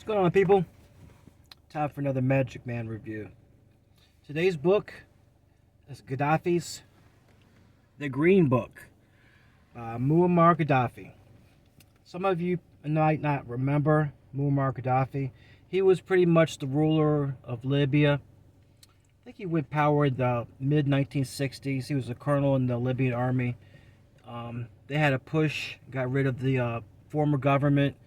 going on, people? Time for another Magic Man review. Today's book is Gaddafi's The Green Book by Muammar Gaddafi. Some of you might not remember Muammar Gaddafi. He was pretty much the ruler of Libya. I think he went power in the mid 1960s. He was a colonel in the Libyan army. They had a push, got rid of the former government,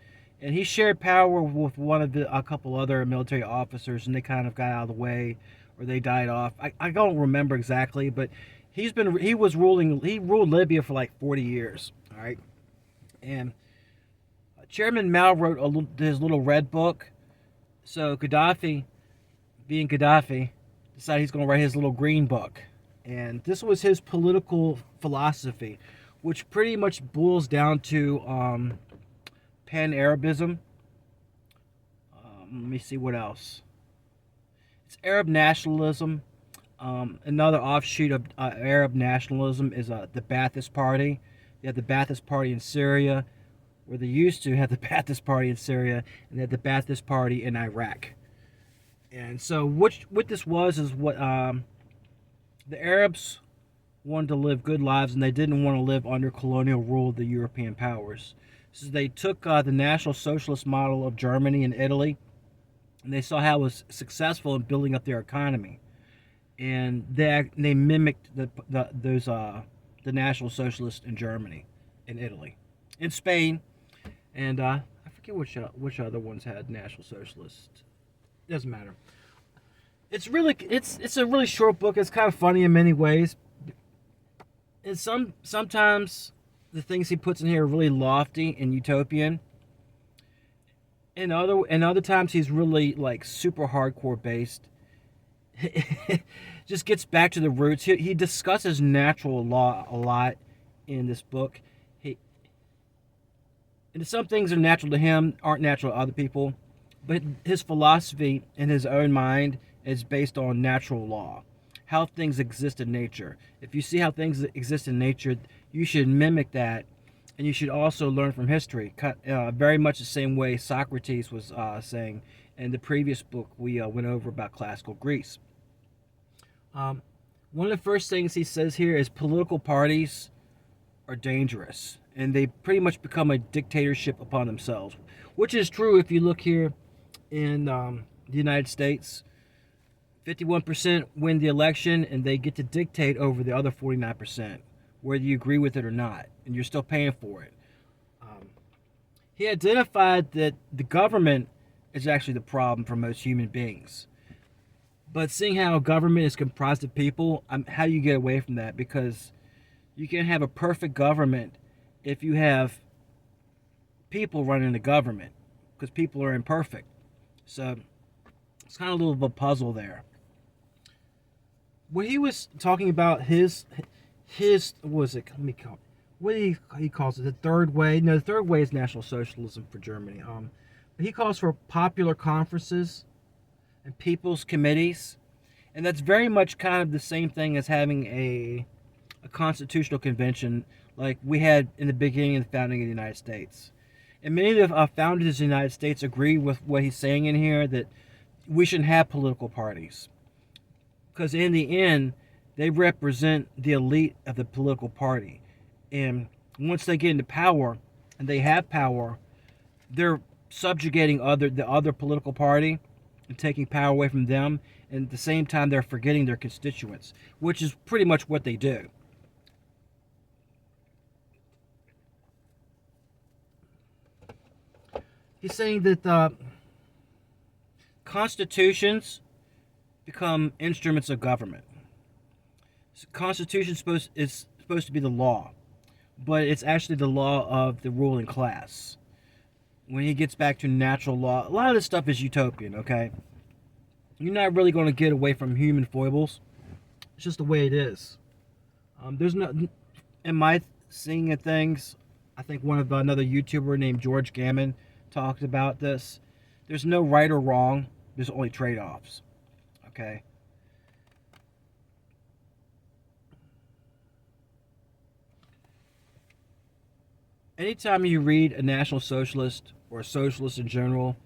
and he shared power with a couple other military officers, and they kind of got out of the way, or they died off. I don't remember exactly, but he ruled Libya for like 40 years. All right, and Chairman Mao wrote his little red book. So Gaddafi, being Gaddafi, decided he's going to write his little green book, and this was his political philosophy, which pretty much boils down to pan-Arabism. Let me see what else. It's Arab nationalism. Another offshoot of Arab nationalism is the Ba'athist Party. They have the Ba'athist Party in Syria, where they used to have the Ba'athist Party in Syria, and they had the Ba'athist Party in Iraq. And so what this was is what the Arabs wanted to live good lives, and they didn't want to live under colonial rule of the European powers. So they took the National Socialist model of Germany and Italy, and they saw how it was successful in building up their economy, and they mimicked the National Socialists in Germany, in Italy, in Spain, and I forget which other ones had National Socialists. Doesn't matter. It's a really short book. It's kind of funny in many ways. And sometimes the things he puts in here are really lofty and utopian. And other times he's really like super hardcore based. Just gets back to the roots. He discusses natural law a lot in this book. And some things are natural to him, aren't natural to other people. But his philosophy in his own mind is based on natural law. How things exist in nature. If you see how things exist in nature, you should mimic that, and you should also learn from history. Very much the same way Socrates was saying in the previous book we went over about classical Greece. One of the first things he says here is political parties are dangerous, and they pretty much become a dictatorship upon themselves, which is true if you look here in the United States. 51% win the election, and they get to dictate over the other 49%, whether you agree with it or not, and you're still paying for it. He identified that the government is actually the problem for most human beings. But seeing how government is comprised of people, how do you get away from that? Because you can't have a perfect government if you have people running the government, because people are imperfect. So it's kind of a little bit of a puzzle there. When he was talking about his what was it? Let me call it. What he calls it, the third way. No, the third way is National Socialism for Germany. But he calls for popular conferences and people's committees, and that's very much kind of the same thing as having a constitutional convention like we had in the beginning of the founding of the United States. And many of the founders of the United States agree with what he's saying in here, that we shouldn't have political parties. Because in the end, they represent the elite of the political party. And once they get into power, and they have power, they're subjugating the other political party and taking power away from them. And at the same time, they're forgetting their constituents, which is pretty much what they do. He's saying that constitutions become instruments of government. Constitution is supposed to be the law, but it's actually the law of the ruling class. When he gets back to natural law, a lot of this stuff is utopian, okay? You're not really going to get away from human foibles. It's just the way it is. There's no, in my seeing of things, I think another YouTuber named George Gammon talked about this. There's no right or wrong. There's only trade-offs. Okay. Anytime you read a National Socialist or a socialist in general,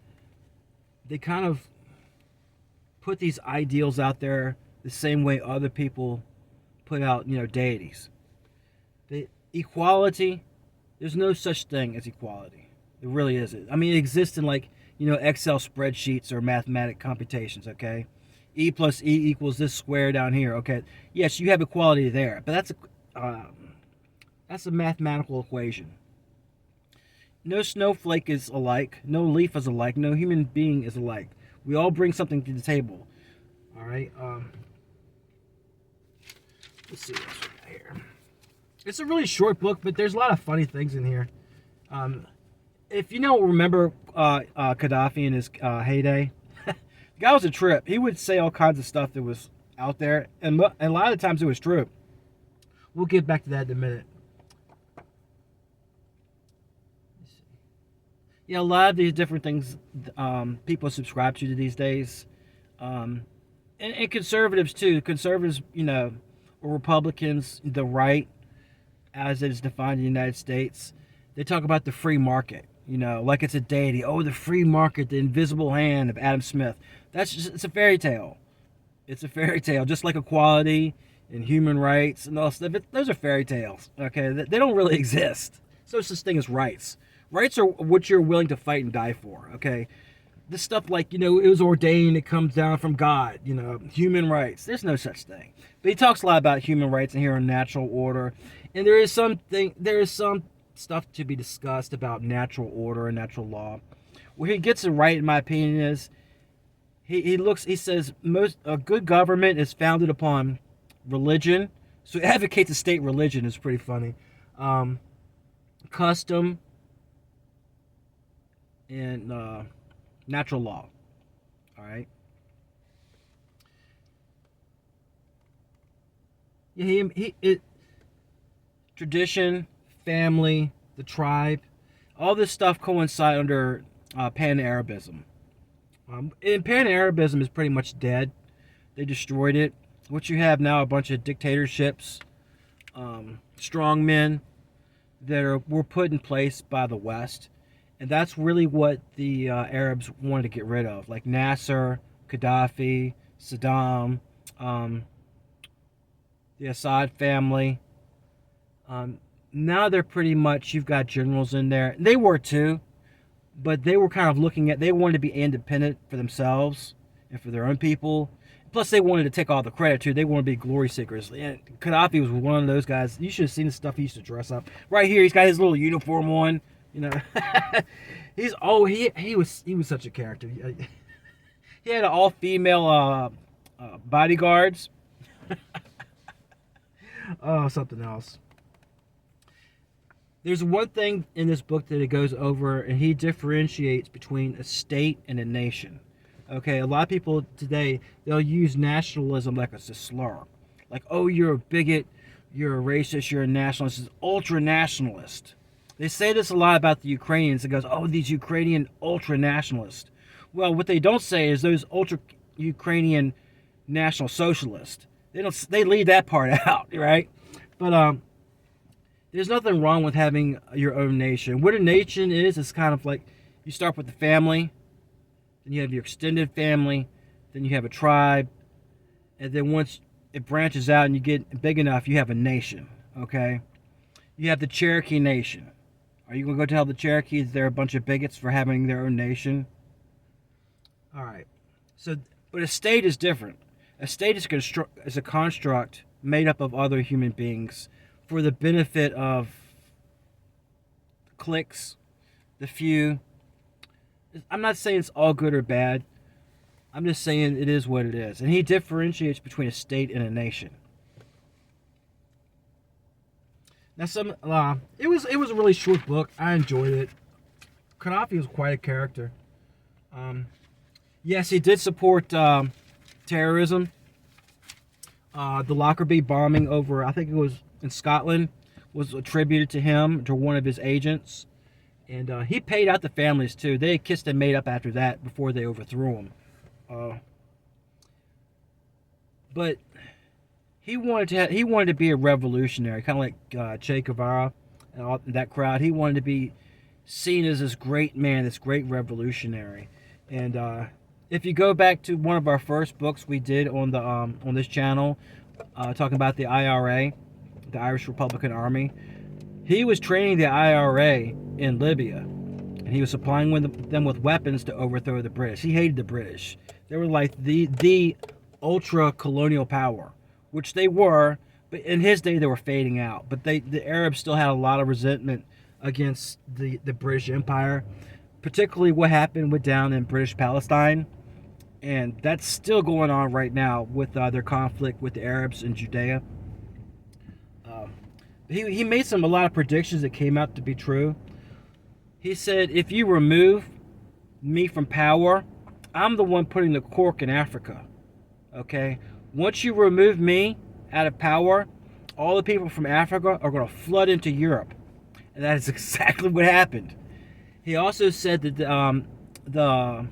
they kind of put these ideals out there the same way other people put out, deities. The equality, there's no such thing as equality. It really isn't. I mean, it exists in like, Excel spreadsheets or mathematic computations, okay? E plus E equals this square down here, okay? Yes, you have equality there, but that's a mathematical equation. No snowflake is alike. No leaf is alike. No human being is alike. We all bring something to the table. All right. Let's see what else we got here. It's a really short book, but there's a lot of funny things in here. If you don't remember Gaddafi in his heyday, the guy was a trip. He would say all kinds of stuff that was out there, and a lot of the times it was true. We'll get back to that in a minute. Yeah, a lot of these different things people subscribe to these days, and conservatives too. Conservatives, or Republicans, the right, as it is defined in the United States, they talk about the free market. Like it's a deity. Oh, the free market, the invisible hand of Adam Smith. It's a fairy tale. It's a fairy tale, just like equality and human rights and all stuff. Those are fairy tales. Okay, they don't really exist. So it's this thing as rights. Rights are what you're willing to fight and die for. Okay, this stuff like it was ordained. It comes down from God. Human rights. There's no such thing. But he talks a lot about human rights and here in natural order, and there is some stuff to be discussed about natural order and natural law. Where he gets it right, in my opinion, is he says a good government is founded upon religion. So he advocates a state religion. Is pretty funny. Custom and natural law. All right. Yeah, tradition, family, the tribe, all this stuff coincide under Pan-Arabism. And Pan-Arabism is pretty much dead. They destroyed it. What you have now, a bunch of dictatorships, strong men that were put in place by the West. And that's really what the Arabs wanted to get rid of, like Nasser, Gaddafi, Saddam, the Assad family. Now they're pretty much, you've got generals in there. They were too, but they were kind of they wanted to be independent for themselves and for their own people. Plus, they wanted to take all the credit too. They wanted to be glory seekers. And Gaddafi was one of those guys. You should have seen the stuff he used to dress up. Right here, he's got his little uniform on. He was such a character. He had all female bodyguards. Oh, something else. There's one thing in this book that it goes over, and he differentiates between a state and a nation. Okay, a lot of people today, they'll use nationalism like it's a slur. Like, oh, you're a bigot, you're a racist, you're a nationalist. It's ultra-nationalist. They say this a lot about the Ukrainians. It goes, oh, these Ukrainian ultra-nationalists. Well, what they don't say is those ultra-Ukrainian national socialists. They leave that part out, right? But there's nothing wrong with having your own nation. What a nation is, it's kind of like you start with the family, then you have your extended family, then you have a tribe, and then once it branches out and you get big enough, you have a nation, okay? You have the Cherokee Nation. Are you going to go tell the Cherokees they're a bunch of bigots for having their own nation? All right. But a state is different. A state is a construct made up of other human beings for the benefit of the cliques, the few. I'm not saying it's all good or bad. I'm just saying it is what it is. And he differentiates between a state and a nation. Now, it was a really short book. I enjoyed it. Gaddafi was quite a character. Yes, he did support terrorism. The Lockerbie bombing over, I think it was in Scotland, was attributed to him, to one of his agents. And he paid out the families too. They kissed and made up after that before they overthrew him. But he wanted to be a revolutionary, kind of like Che Guevara and that crowd. He wanted to be seen as this great man, this great revolutionary. And if you go back to one of our first books we did on this channel, talking about the IRA, the Irish Republican Army, he was training the IRA in Libya, and he was supplying them with weapons to overthrow the British. He hated the British. They were like the ultra colonial power, which they were, but in his day they were fading out. But the Arabs still had a lot of resentment against the British Empire, particularly what happened down in British Palestine, and that's still going on right now with their conflict with the Arabs in Judea. He made a lot of predictions that came out to be true. He said, if you remove me from power, I'm the one putting the cork in Africa. Okay? Once you remove me out of power, all the people from Africa are going to flood into Europe. And that is exactly what happened. He also said that the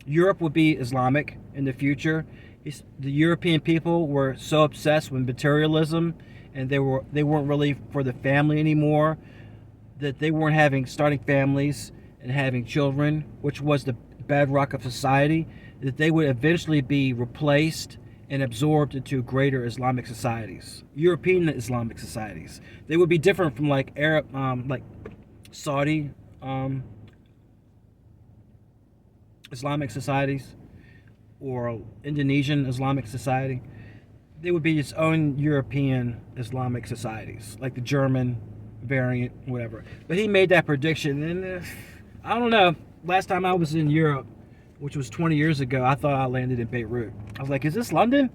Europe would be Islamic in the future. The European people were so obsessed with materialism, and they weren't really for the family anymore, that they weren't starting families and having children, which was the bedrock of society, that they would eventually be replaced and absorbed into greater Islamic societies, European Islamic societies. They would be different from like Arab, like Saudi Islamic societies or Indonesian Islamic society. They would be its own European Islamic societies, like the German variant, whatever. But he made that prediction, and I don't know. Last time I was in Europe, which was 20 years ago, I thought I landed in Beirut. I was like, is this London?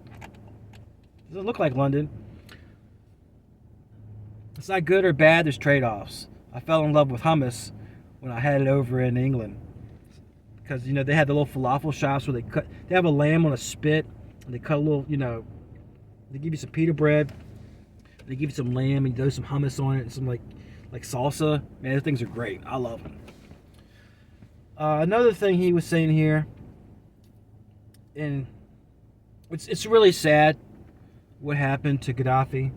Does it look like London? It's not good or bad, there's trade-offs. I fell in love with hummus when I had it over in England. Because, they had the little falafel shops where they have a lamb on a spit, and they cut a little, they give you some pita bread, they give you some lamb, and you throw some hummus on it, and some like salsa. Man, those things are great. I love them. Another thing he was saying here, and it's really sad what happened to Gaddafi.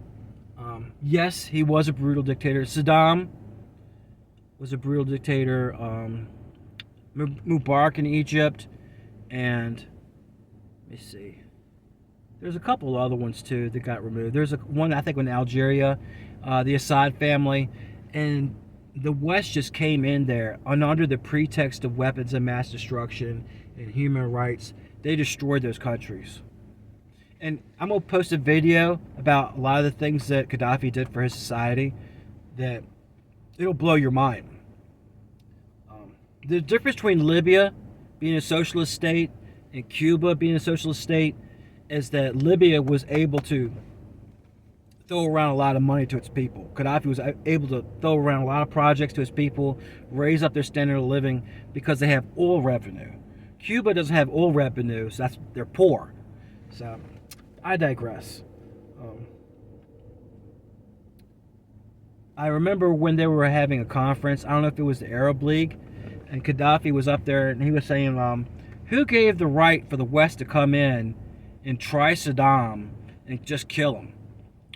Yes, he was a brutal dictator. Saddam was a brutal dictator. Muammar in Egypt, and let me see. There's a couple other ones too that got removed. There's one I think in Algeria, the Assad family, and the West just came in there under the pretext of weapons of mass destruction and human rights. They destroyed those countries. And I'm going to post a video about a lot of the things that Gaddafi did for his society that it'll blow your mind. The difference between Libya being a socialist state and Cuba being a socialist state is that Libya was able to throw around a lot of money to its people. Gaddafi was able to throw around a lot of projects to his people, raise up their standard of living because they have oil revenue. Cuba doesn't have oil revenue, so they're poor. So I digress. I remember when they were having a conference, I don't know if it was the Arab League, and Gaddafi was up there and he was saying, who gave the right for the West to come in and try Saddam and just kill him?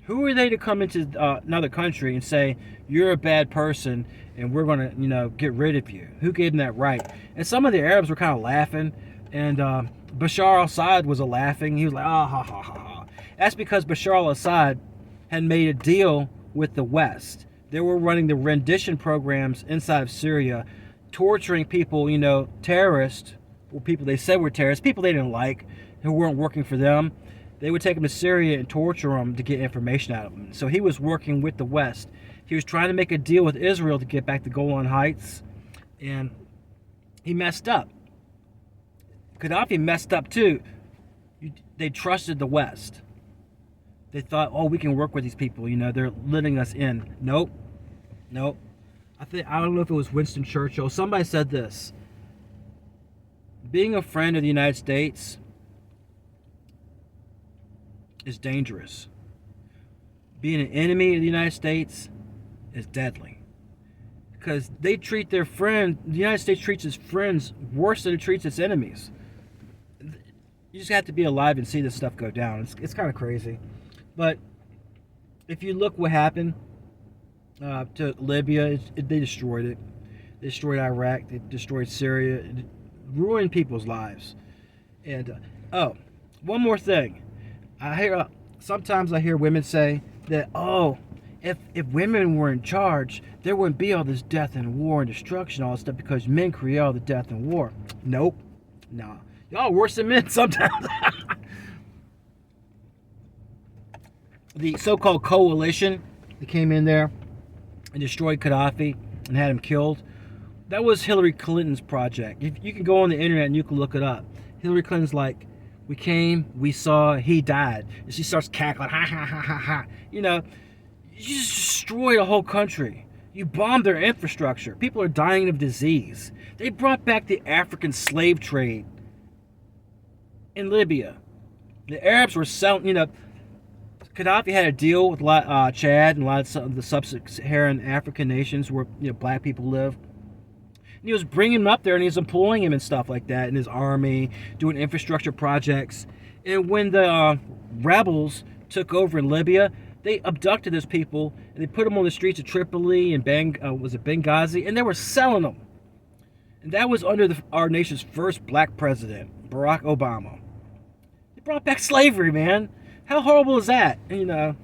Who are they to come into another country and say, you're a bad person and we're going to, get rid of you? Who gave them that right? And some of the Arabs were kind of laughing, and Bashar al-Assad was laughing. He was like, ah, ha, ha, ha, ha. That's because Bashar al-Assad had made a deal with the West. They were running the rendition programs inside of Syria, torturing people, terrorists, or people they said were terrorists, people they didn't like, who weren't working for them. They would take them to Syria and torture them to get information out of them. So he was working with the West. He was trying to make a deal with Israel to get back the Golan Heights, and he messed up. Gaddafi messed up too. They trusted the West. They thought, oh, we can work with these people. They're letting us in. Nope. I don't know if it was Winston Churchill. Somebody said this. Being a friend of the United States is dangerous. Being an enemy of the United States is deadly. Because they treat the United States treats its friends worse than it treats its enemies. You just have to be alive and see this stuff go down. It's kind of crazy. But if you look what happened to Libya, they destroyed it. They destroyed Iraq. They destroyed Syria. ruin people's lives. And oh, one more thing. Sometimes I hear women say that, oh, if women were in charge, there wouldn't be all this death and war and destruction, all this stuff, because men create all the death and war. Nope. Nah. Y'all are worse than men sometimes. The so-called coalition that came in there and destroyed Gaddafi and had him killed, that was Hillary Clinton's project. You can go on the internet and you can look it up. Hillary Clinton's like, we came, we saw, he died. And she starts cackling, ha, ha, ha, ha, ha. You know, you just destroyed a whole country. You bombed their infrastructure. People are dying of disease. They brought back the African slave trade in Libya. The Arabs were selling, you know, Gaddafi had a deal with Chad and a lot of the sub-Saharan African nations where, you know, black people live. And he was bringing them up there and he was employing him and stuff like that in his army, doing infrastructure projects. And when the rebels took over in Libya, they abducted those people and they put them on the streets of Tripoli and Benghazi, and they were selling them. And that was under our nation's first black president, Barack Obama. They brought back slavery, man. How horrible is that? You know,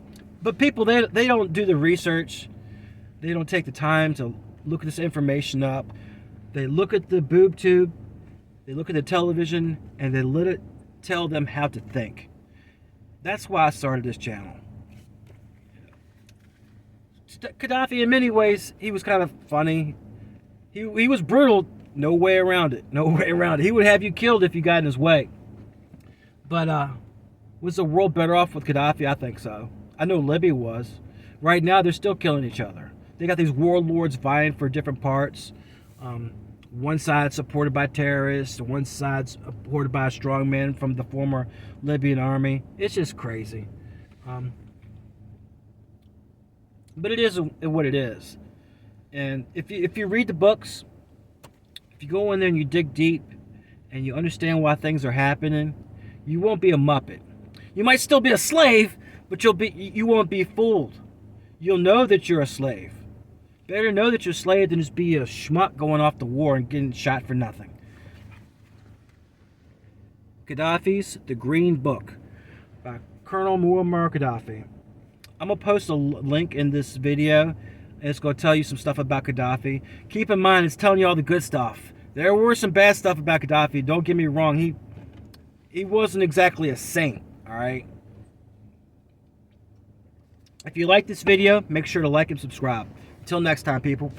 but people, they don't do the research. They don't take the time to look at this information up. They look at the boob tube, they look at the television, and they let it tell them how to think. That's why I started this channel. Gaddafi, in many ways, he was kind of funny. He was brutal. No way around it. No way around it. He would have you killed if you got in his way. But was the world better off with Gaddafi? I think so. I know Libya was. Right now, they're still killing each other. They got these warlords vying for different parts. One side supported by terrorists, one side supported by strongmen from the former Libyan army. It's just crazy. But it is what it is. And if you read the books, if you go in there and you dig deep and you understand why things are happening, you won't be a muppet. You might still be a slave, but you won't be fooled. You'll know that you're a slave. Better know that you're a slave than just be a schmuck going off to war and getting shot for nothing. Gaddafi's The Green Book by Colonel Muammar Gaddafi. I'm going to post a link in this video, and it's going to tell you some stuff about Gaddafi. Keep in mind, it's telling you all the good stuff. There were some bad stuff about Gaddafi. Don't get me wrong. He wasn't exactly a saint, all right? If you like this video, make sure to like and subscribe. Until next time, people.